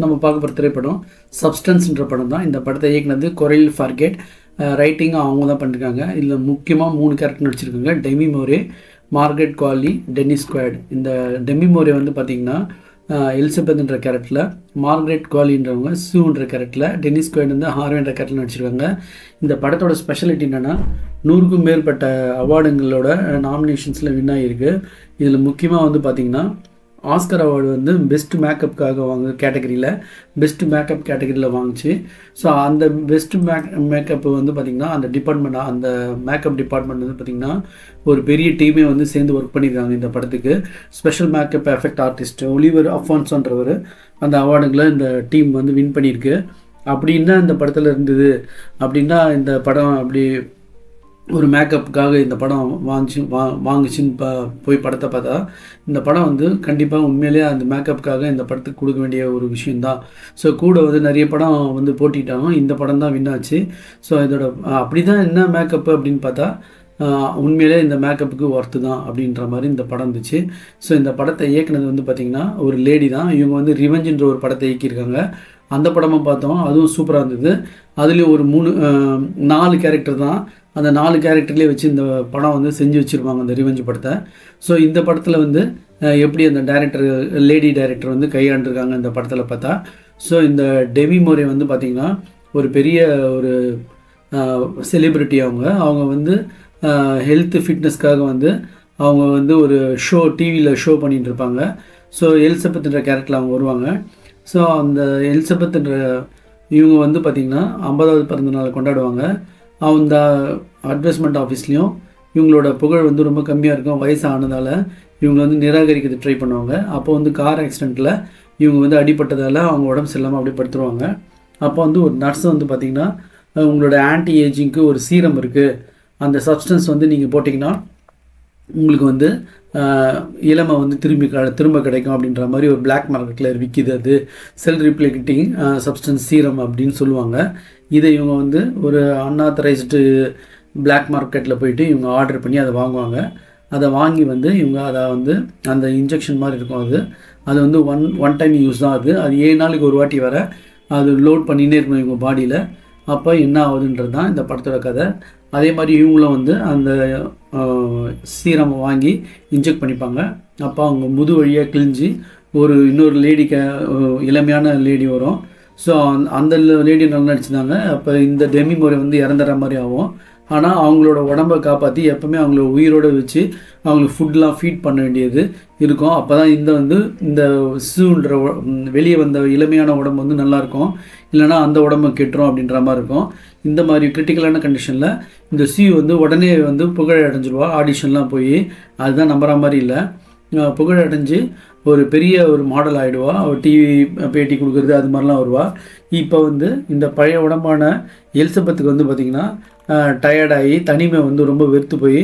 நம்ம பார்க்க போகிற திரைப்படம் சப்ஸ்டன்ஸ்ன்ற படம் தான். இந்த படத்தை இயக்குனது கொரில் ஃபார்கெட், ரைட்டிங்கும் அவங்க தான் பண்ணியிருக்காங்க. இதில் முக்கியமாக 3 கேரக்டர் நடிச்சிருக்காங்க. Demi Moore, Margaret Qualley, Dennis Quaid. இந்த டெமி மோரே வந்து பார்த்திங்கன்னா எலிசபெத்ன்ற கேரக்டரில், மார்கரெட் குவாலின்றவங்க சூன்ற கேரக்டரில், டென்னிஸ் குவாட் வந்து ஹார்வேன்ற கேரக்டரில் நடிச்சிருக்காங்க. இந்த படத்தோட ஸ்பெஷாலிட்டி என்னென்னா 100க்கும் மேற்பட்ட அவார்டுங்களோட நாமினேஷன்ஸில் வின் ஆகிருக்கு. இதில் முக்கியமாக வந்து பார்த்திங்கன்னா ஆஸ்கர் அவார்டு வந்து பெஸ்ட் மேக்கப்புக்காக கேட்டகரியில் பெஸ்ட் மேக்கப் கேட்டகரியில் வாங்குச்சு. ஸோ அந்த பெஸ்ட் மேக்கப் வந்து பார்த்திங்கன்னா அந்த மேக்கப் டிபார்ட்மெண்ட் வந்து பார்த்திங்கன்னா ஒரு பெரிய டீமே வந்து சேர்ந்து ஒர்க் பண்ணியிருக்காங்க இந்த படத்துக்கு. Special makeup effect artist Oliver அஃபான்ஸோன்றவர் அந்த அவார்டுங்களை இந்த டீம் வந்து வின் பண்ணியிருக்கு. அப்படின்னா இந்த படத்தில் இருந்தது அப்படின்னா இந்த படம் அப்படி ஒரு மேக்கப்புக்காக இந்த படம் வாங்குச்சின்னு போய் படத்தை பார்த்தா இந்த படம் வந்து கண்டிப்பாக உண்மையிலேயே அந்த மேக்கப்புக்காக இந்த படத்துக்கு கொடுக்க வேண்டிய ஒரு விஷயந்தான். ஸோ கூட வந்து நிறைய படம் வந்து போட்டிட்டாங்க, இந்த படம் தான் வின் ஆச்சு. ஸோ இதோட அப்படி தான் என்ன மேக்கப்பு அப்படின்னு பார்த்தா உண்மையிலே இந்த மேக்கப்புக்கு ஒர்த்து தான் அப்படின்ற மாதிரி இந்த படம் இருந்துச்சு. ஸோ இந்த படத்தை இயக்குனது வந்து பார்த்திங்கன்னா ஒரு லேடி தான். இவங்க வந்து ரிவெஞ்சுன்ற ஒரு படத்தை இயக்கியிருக்காங்க. அந்த படமாக பார்த்தோம், அதுவும் சூப்பராக இருந்தது. அதுலேயும் ஒரு 4 கேரக்டர் தான். அந்த 4 கேரக்டர்லேயே வச்சு இந்த படம் வந்து செஞ்சு வச்சுருப்பாங்க அந்த ரிவெஞ்சு படத்தை. ஸோ இந்த படத்தில் வந்து எப்படி அந்த லேடி டைரக்டர் வந்து கையாண்டிருக்காங்க இந்த படத்தில் பார்த்தா. ஸோ இந்த டெமி மோரே வந்து பார்த்திங்கன்னா ஒரு பெரிய ஒரு செலிப்ரிட்டி. அவங்க வந்து ஹெல்த் ஃபிட்னஸ்க்காக வந்து அவங்க வந்து ஒரு டிவியில் ஷோ பண்ணிகிட்டு இருப்பாங்க. ஸோ எலிசபெத்ன்ற கேரக்டரில் அவங்க வருவாங்க. ஸோ அந்த எலிசபெத்ன்ற இவங்க வந்து பார்த்திங்கன்னா 50வது பிறந்த நாள் கொண்டாடுவாங்க. அந்த அட்வர்டைஸ்மெண்ட் ஆஃபீஸ்லேயும் இவங்களோட புகழ் வந்து ரொம்ப கம்மியாக இருக்கும். வயசானதால் இவங்க வந்து நிராகரிக்கிறது ட்ரை பண்ணுவாங்க. அப்போ வந்து கார் ஆக்சிடெண்ட்டில் இவங்க வந்து அடிபட்டதால் அவங்க உடம்பு சரியில்லாமல் அப்படி படுத்துருவாங்க. அப்போ வந்து ஒரு நர்ஸ் வந்து பார்த்திங்கன்னா உங்களோட ஆன்டி ஏஜிங்க்கு ஒரு சீரம் இருக்குது, அந்த சப்ஸ்டன்ஸ் வந்து நீங்கள் போட்டிங்கன்னா உங்களுக்கு வந்து இளமை வந்து திரும்ப கிடைக்கும் அப்படின்ற மாதிரி ஒரு பிளாக் மார்க்கெட்டில் விற்கிது. அது செல் ரிப்ளிகேட்டிங் சப்ஸ்டன்ஸ் சீரம் அப்படின்னு சொல்லுவாங்க. இதை இவங்க வந்து ஒரு அன்ஆத்தரைஸ்டு பிளாக் மார்க்கெட்டில் போயிட்டு இவங்க ஆர்டர் பண்ணி அதை வாங்குவாங்க. அதை வாங்கி வந்து இவங்க அதை வந்து அந்த இன்ஜெக்ஷன் மாதிரி இருக்கும், அது வந்து ஒன் டைம் யூஸ் தான். அது 7 நாளைக்கு ஒரு வாட்டி வர அது லோட் பண்ணினே இருக்கணும் இவங்க பாடியில். அப்போ என்ன ஆகுதுன்றது தான் இந்த படத்தோட கதை. அதே மாதிரி இவங்களும் வந்து அந்த சீரம் வாங்கி இன்ஜெக்ட் பண்ணிப்பாங்க. அப்போ அவங்க முது வழியாக கிழிஞ்சி இன்னொரு இளமையான லேடி வரும். ஸோ அந்த லேடி நல்லா நடிச்சிருந்தாங்க. அப்போ இந்த டெமி மோரே வந்து இறந்துற மாதிரி ஆகும். ஆனால் அவங்களோட உடம்பை காப்பாற்றி எப்போவுமே அவங்கள உயிரோடு வச்சு அவங்களுக்கு ஃபுட்லாம் ஃபீட் பண்ண வேண்டியது இருக்கும். அப்போ தான் இந்த சூன்ற வெளியே வந்த இளமையான உடம்பு வந்து நல்லாயிருக்கும், இல்லைனா அந்த உடம்பு கெட்டுரும் அப்படின்ற மாதிரி இருக்கும். இந்த மாதிரி கிரிட்டிக்கலான கண்டிஷனில் இந்த வந்து உடனே வந்து புகழ் அடைஞ்சிருவா. ஆடிஷன்லாம் போய் அதுதான் நம்புகிற மாதிரி இல்லை, புகழ் அடைஞ்சு ஒரு பெரிய ஒரு மாடல் ஆகிடுவா. அவள் டிவி பேட்டி கொடுக்குறது அது மாதிரிலாம் வருவாள். இப்போ வந்து இந்த பழைய உடம்பான எலிசபெத்துக்கு வந்து பார்த்திங்கன்னா டயர்டாகி தனிமை வந்து ரொம்ப வெறுத்து போய்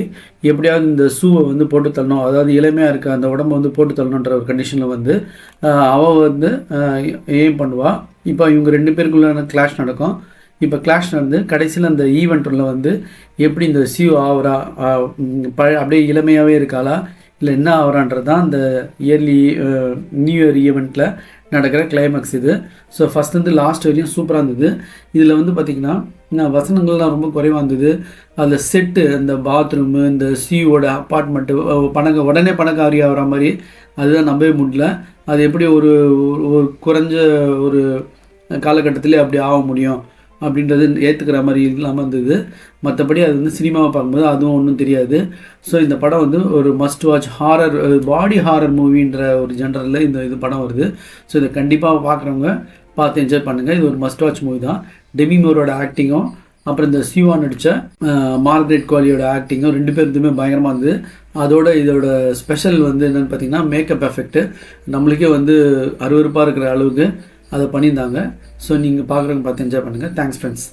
எப்படியாவது இந்த ஷூவை வந்து போட்டு தள்ளணும், அதாவது இளமையாக இருக்க அந்த உடம்பை வந்து போட்டு தள்ளணுன்ற ஒரு கண்டிஷனில் வந்து அவள் வந்து எய்ம் பண்ணுவாள். இப்போ இவங்க 2 பேருக்குள்ளான கிளாஷ் நடக்கும். இப்போ கிளாஷ் நடந்து கடைசியில் அந்த ஈவெண்ட்டில் வந்து எப்படி இந்த ஆகிறா, அப்படியே இளமையாகவே இருக்காளா இல்லை என்ன ஆகிறான்றது தான் அந்த நியூ இயர் ஈவெண்ட்டில் நடக்கிற கிளைமேக்ஸ் இது. ஸோ ஃபஸ்ட்லேருந்து லாஸ்ட் வரையும் சூப்பராக இருந்தது. இதில் வந்து பார்த்திங்கன்னா வசனங்கள்லாம் ரொம்ப குறைவாக இருந்தது. அதில் செட்டு, அந்த பாத்ரூமு, இந்த சியோட அப்பார்ட்மெண்ட்டு உடனே பணக்காரி ஆகிற மாதிரி அதுதான் நம்பவே முடியல. அது எப்படி ஒரு குறைஞ்ச ஒரு காலகட்டத்திலே அப்படி ஆக முடியும் அப்படின்றது ஏற்றுக்கிற மாதிரி இல்லாமல் இருந்தது. மற்றபடி அது வந்து சினிமாவை பார்க்கும்போது அதுவும் ஒன்றும் தெரியாது. ஸோ இந்த படம் வந்து ஒரு மஸ்ட் வாட்ச் பாடி ஹாரர் மூவின்ற ஒரு ஜென்ரலில் இது படம் வருது. ஸோ இதை கண்டிப்பாக பார்க்குறவங்க பார்த்து என்ஜாய் பண்ணுங்கள். இது ஒரு மஸ்ட் வாட்ச் மூவி தான். டெமி மோரோட ஆக்டிங்கும் அப்புறம் இந்த சிவா நடித்த மார்கரெட் குவாலியோட ஆக்டிங்கும் 2 பேருக்குமே பயங்கரமாக இருந்தது. இதோட ஸ்பெஷல் வந்து என்னென்னு பார்த்திங்கன்னா மேக்கப் எஃபெக்ட்டு நம்மளுக்கே வந்து அருவருப்பாக இருக்கிற அளவுக்கு அதை பண்ணியிருந்தாங்க. ஸோ நீங்கள் பார்க்குறவங்க பார்த்து என்ஜாய் பண்ணுங்கள். Thanks friends.